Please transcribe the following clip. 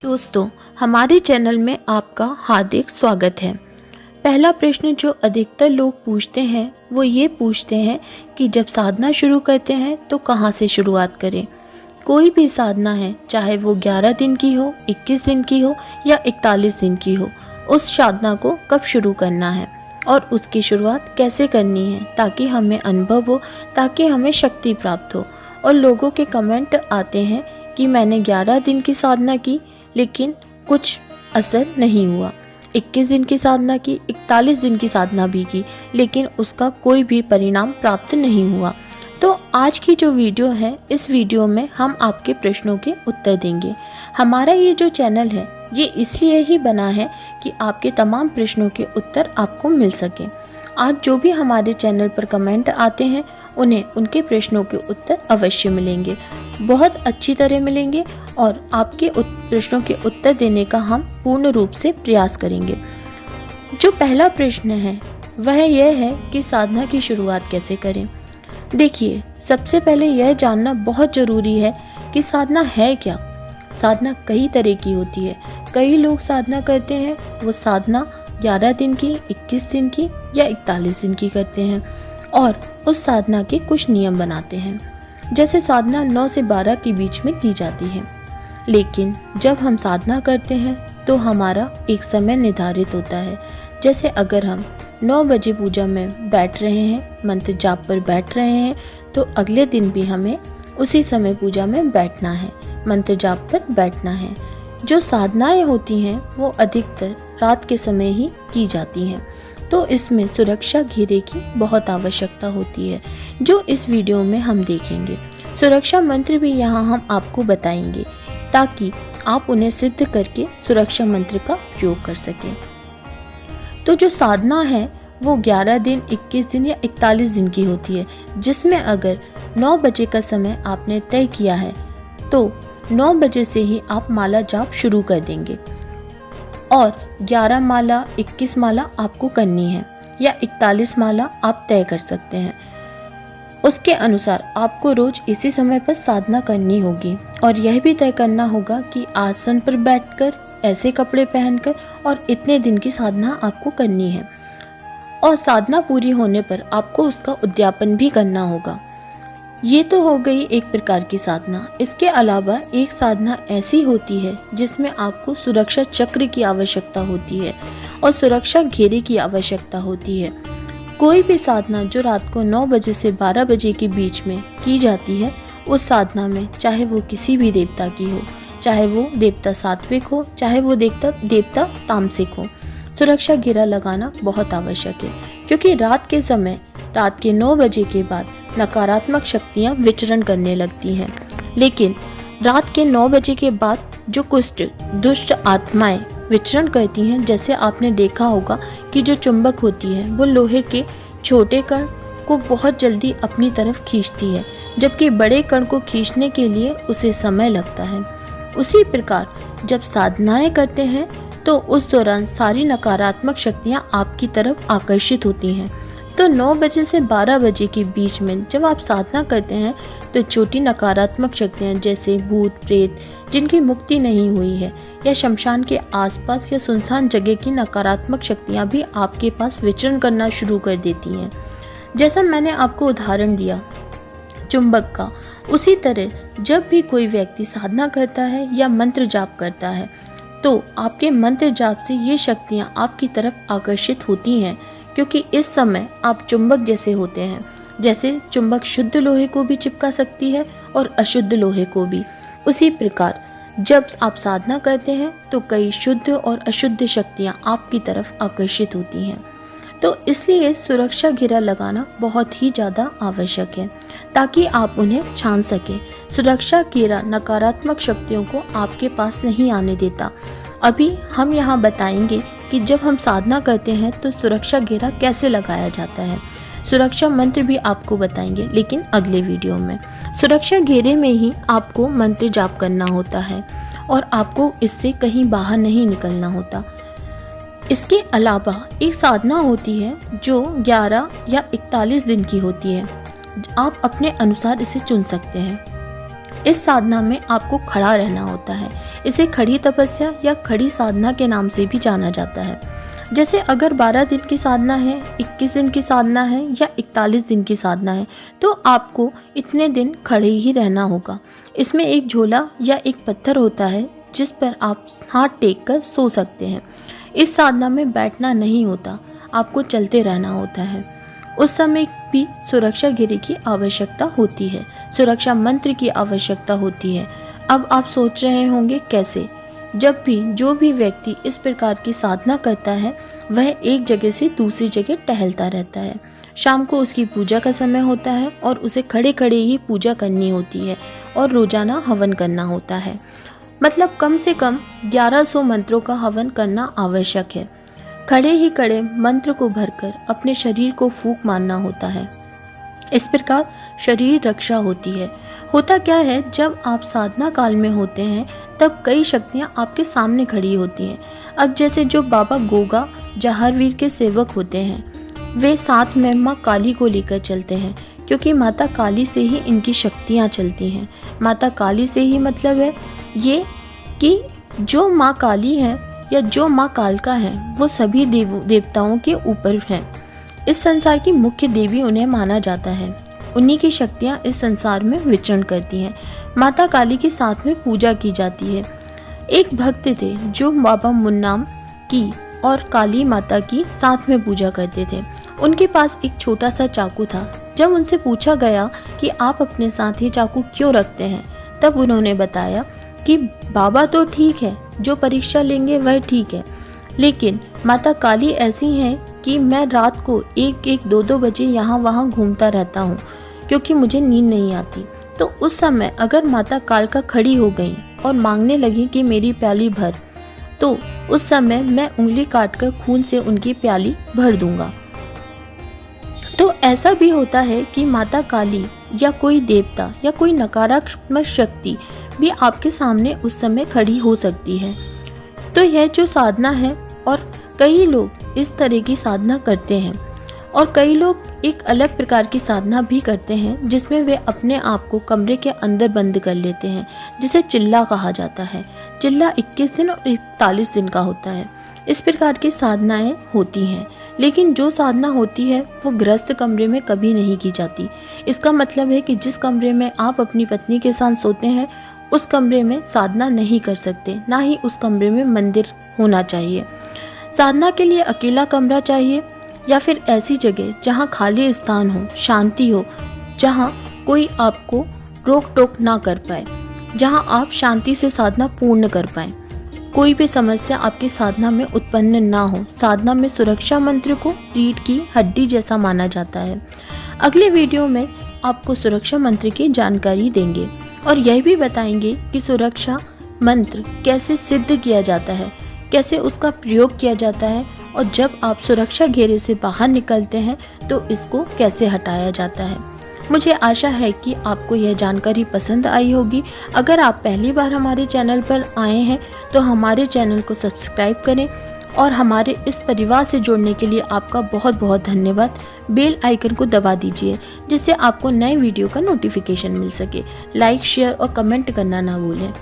दोस्तों, हमारे चैनल में आपका हार्दिक स्वागत है। पहला प्रश्न जो अधिकतर लोग पूछते हैं वो ये पूछते हैं कि जब साधना शुरू करते हैं तो कहाँ से शुरुआत करें। कोई भी साधना है, चाहे वो 11 दिन की हो, 21 दिन की हो या 41 दिन की हो, उस साधना को कब शुरू करना है और उसकी शुरुआत कैसे करनी है ताकि हमें अनुभव हो, ताकि हमें शक्ति प्राप्त हो। और लोगों के कमेंट आते हैं कि मैंने 11 दिन की साधना की लेकिन कुछ असर नहीं हुआ, 21 दिन की साधना की, 41 दिन की साधना भी की, लेकिन उसका कोई भी परिणाम प्राप्त नहीं हुआ। तो आज की जो वीडियो है, इस वीडियो में हम आपके प्रश्नों के उत्तर देंगे। हमारा ये जो चैनल है ये इसलिए ही बना है कि आपके तमाम प्रश्नों के उत्तर आपको मिल सकें। आज जो भी हमारे चैनल पर कमेंट आते हैं उन्हें उनके प्रश्नों के उत्तर अवश्य मिलेंगे, बहुत अच्छी तरह मिलेंगे और आपके प्रश्नों के उत्तर देने का हम पूर्ण रूप से प्रयास करेंगे। जो पहला प्रश्न है वह यह है कि साधना की शुरुआत कैसे करें। देखिए, सबसे पहले यह जानना बहुत ज़रूरी है कि साधना है क्या। साधना कई तरह की होती है। कई लोग साधना करते हैं, वो साधना 11 दिन की, 21 दिन की या 41 दिन की करते हैं और उस साधना के कुछ नियम बनाते हैं। जैसे साधना 9 से 12 के बीच में की जाती है, लेकिन जब हम साधना करते हैं तो हमारा एक समय निर्धारित होता है। जैसे अगर हम 9 बजे पूजा में बैठ रहे हैं, मंत्र जाप पर बैठ रहे हैं, तो अगले दिन भी हमें उसी समय पूजा में बैठना है, मंत्र जाप पर बैठना है। जो साधनाएं होती हैं वो अधिकतर रात के समय ही की जाती हैं, तो इसमें सुरक्षा घेरे की बहुत आवश्यकता होती है, जो इस वीडियो में हम देखेंगे। सुरक्षा मंत्र भी यहाँ हम आपको बताएंगे ताकि आप उन्हें सिद्ध करके सुरक्षा मंत्र का प्रयोग कर सकें। तो जो साधना है वो 11 दिन, 21 दिन या 41 दिन की होती है, जिसमें अगर 9 बजे का समय आपने तय किया है तो 9 बजे से ही आप माला जाप शुरू कर देंगे और 11 माला, 21 माला आपको करनी है या 41 माला आप तय कर सकते हैं। उसके अनुसार आपको रोज इसी समय पर साधना करनी होगी और यह भी तय करना होगा कि आसन पर बैठकर, ऐसे कपड़े पहनकर और इतने दिन की साधना आपको करनी है। और साधना पूरी होने पर आपको उसका उद्यापन भी करना होगा। ये तो हो गई एक प्रकार की साधना। इसके अलावा एक साधना ऐसी होती है जिसमें आपको सुरक्षा चक्र की आवश्यकता होती है और सुरक्षा घेरे की आवश्यकता होती है। कोई भी साधना जो रात को 9 बजे से 12 बजे के बीच में की जाती है, उस साधना में चाहे वो किसी भी देवता की हो, चाहे वो देवता सात्विक हो, चाहे वो देवता तामसिक हो, सुरक्षा घेरा लगाना बहुत आवश्यक है। क्योंकि रात के समय, रात के 9 बजे के बाद नकारात्मक शक्तियाँ विचरण करने लगती हैं, लेकिन रात के 9 बजे के बाद जो कुछ दुष्ट आत्माएं विचरण करती हैं, जैसे आपने देखा होगा कि जो चुंबक होती है वो लोहे के छोटे कण को बहुत जल्दी अपनी तरफ खींचती है, जबकि बड़े कण को खींचने के लिए उसे समय लगता है। उसी प्रकार जब साधनाएं करते हैं तो उस दौरान सारी नकारात्मक शक्तियाँ आपकी तरफ आकर्षित होती हैं। तो 9 बजे से 12 बजे के बीच में जब आप साधना करते हैं तो छोटी नकारात्मक शक्तियाँ जैसे भूत प्रेत जिनकी मुक्ति नहीं हुई है, या शमशान के आसपास या सुनसान जगह की नकारात्मक शक्तियाँ भी आपके पास विचरण करना शुरू कर देती हैं। जैसा मैंने आपको उदाहरण दिया चुंबक का, उसी तरह जब भी कोई व्यक्ति साधना करता है या मंत्र जाप करता है तो आपके मंत्र जाप से ये शक्तियाँ आपकी तरफ आकर्षित होती हैं, क्योंकि इस समय आप चुंबक जैसे होते हैं। जैसे चुंबक शुद्ध लोहे को भी चिपका सकती है और अशुद्ध लोहे को भी, उसी प्रकार जब आप साधना करते हैं तो कई शुद्ध और अशुद्ध शक्तियाँ आपकी तरफ आकर्षित होती हैं। तो इसलिए सुरक्षा घेरा लगाना बहुत ही ज़्यादा आवश्यक है ताकि आप उन्हें छान सकें। सुरक्षा घेरा नकारात्मक शक्तियों को आपके पास नहीं आने देता। अभी हम यहाँ बताएंगे कि जब हम साधना करते हैं तो सुरक्षा घेरा कैसे लगाया जाता है। सुरक्षा मंत्र भी आपको बताएंगे, लेकिन अगले वीडियो में। सुरक्षा घेरे में ही आपको मंत्र जाप करना होता है और आपको इससे कहीं बाहर नहीं निकलना होता। इसके अलावा एक साधना होती है जो 11 या 41 दिन की होती है। आप अपने अनुसार इसे चुन सकते हैं। इस साधना में आपको खड़ा रहना होता है। इसे खड़ी तपस्या या खड़ी साधना के नाम से भी जाना जाता है। जैसे अगर 12 दिन की साधना है, 21 दिन की साधना है या 41 दिन की साधना है, तो आपको इतने दिन खड़े ही रहना होगा। इसमें एक झोला या एक पत्थर होता है जिस पर आप हाथ टेक कर सो सकते हैं। इस साधना में बैठना नहीं होता, आपको चलते रहना होता है। उस समय भी सुरक्षा घेरे की आवश्यकता होती है, सुरक्षा मंत्र की आवश्यकता होती है। अब आप सोच रहे होंगे कैसे? जब भी जो भी व्यक्ति इस प्रकार की साधना करता है वह एक जगह से दूसरी जगह टहलता रहता है। शाम को उसकी पूजा का समय होता है और उसे खड़े खड़े ही पूजा करनी होती है और रोजाना हवन करना होता है। मतलब कम से कम 1100 मंत्रों का हवन करना आवश्यक है। खड़े ही खड़े मंत्र को भरकर अपने शरीर को फूंक मारना होता है। इस प्रकार शरीर रक्षा होती है। होता क्या है, जब आप साधना काल में होते हैं तब कई शक्तियाँ आपके सामने खड़ी होती हैं। अब जैसे जो बाबा गोगा जहारवीर के सेवक होते हैं, वे साथ में माँ काली को लेकर चलते हैं, क्योंकि माता काली से ही इनकी शक्तियाँ चलती हैं। माता काली से ही मतलब है ये कि जो माँ काली है या जो माँ कालका है वो सभी देवताओं के ऊपर हैं। इस संसार की मुख्य देवी उन्हें माना जाता है। उन्हीं की शक्तियाँ इस संसार में विचरण करती हैं। माता काली के साथ में पूजा की जाती है। एक भक्त थे जो बाबा मुन्नाम की और काली माता की साथ में पूजा करते थे। उनके पास एक छोटा सा चाकू था। जब उनसे पूछा गया कि आप अपने साथ ये चाकू क्यों रखते हैं, तब उन्होंने बताया कि बाबा तो ठीक है, जो परीक्षा लेंगे वह ठीक है, लेकिन माता काली ऐसी हैं कि मैं रात को 1-2 बजे यहाँ वहाँ घूमता रहता हूँ क्योंकि मुझे नींद नहीं आती। तो उस समय अगर माता कालका खड़ी हो गई और मांगने लगी कि मेरी प्याली भर, तो उस समय मैं उंगली काटकर खून से उनकी प्याली भर दूंगा। तो ऐसा भी होता है कि माता काली या कोई देवता या कोई नकारात्मक शक्ति भी आपके सामने उस समय खड़ी हो सकती है। तो यह जो साधना है, और कई लोग इस तरह की साधना करते हैं और कई लोग एक अलग प्रकार की साधना भी करते हैं जिसमें वे अपने आप को कमरे के अंदर बंद कर लेते हैं, जिसे चिल्ला कहा जाता है। चिल्ला 21 दिन और 41 दिन का होता है। इस प्रकार की साधनाएं होती हैं, लेकिन जो साधना होती है वो गृहस्थ कमरे में कभी नहीं की जाती। इसका मतलब है कि जिस कमरे में आप अपनी पत्नी के साथ सोते हैं उस कमरे में साधना नहीं कर सकते, ना ही उस कमरे में मंदिर होना चाहिए। साधना के लिए अकेला कमरा चाहिए या फिर ऐसी जगह जहाँ खाली स्थान हो, शांति हो, जहाँ कोई आपको रोक टोक ना कर पाए, जहाँ आप शांति से साधना पूर्ण कर पाएं। कोई भी समस्या आपकी साधना में उत्पन्न ना हो। साधना में सुरक्षा मंत्र को रीढ़ की हड्डी जैसा माना जाता है। अगले वीडियो में आपको सुरक्षा मंत्र की जानकारी देंगे और यह भी बताएंगे कि सुरक्षा मंत्र कैसे सिद्ध किया जाता है, कैसे उसका प्रयोग किया जाता है, और जब आप सुरक्षा घेरे से बाहर निकलते हैं तो इसको कैसे हटाया जाता है। मुझे आशा है कि आपको यह जानकारी पसंद आई होगी। अगर आप पहली बार हमारे चैनल पर आए हैं तो हमारे चैनल को सब्सक्राइब करें और हमारे इस परिवार से जुड़ने के लिए आपका बहुत बहुत धन्यवाद। बेल आइकन को दबा दीजिए जिससे आपको नए वीडियो का नोटिफिकेशन मिल सके। लाइक, शेयर और कमेंट करना ना भूलें।